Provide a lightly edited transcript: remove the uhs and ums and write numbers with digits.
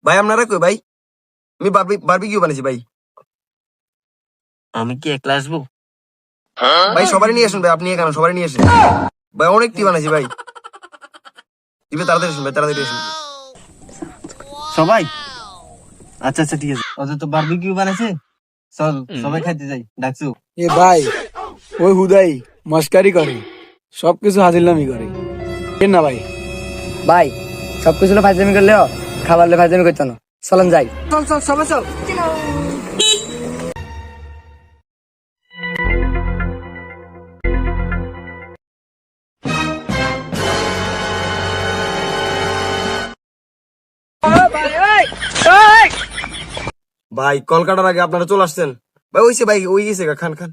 ভাই আপনারা কই ভাই? আমি বারবিকিউ বানাইছি ভাই। আমি কি একলা আসবো? ভাই সবারই নিয়ে আসুন ভাই, আপনি কেন সবারই নিয়ে আসেন ভাই, অনেক টি বানাইছি ভাই। দিবে তাড়াতাড়ি আসুন ভাই, তাড়াতাড়ি আসুন। সবাই? আচ্ছা আচ্ছা ঠিক আছে। ওদের তো বারবিকিউ বানাইছে, চল সবাই খাইতে যাই। ডাকছু? এ ভাই, ওই হুদাই মস্কারি করে, সবকিছু হাজিরনামি করে। কেন না ভাই? ভাই সবকিছু ফাইজলামি করলেও খাবার ফাইজলামি করতো না। চলেন যাই। চল চল সবাই চল। ভাই কলকাতার আগে আপনারা চলে আসছেন ভাই, ওইছে ভাই, ওই গেছে খান খান।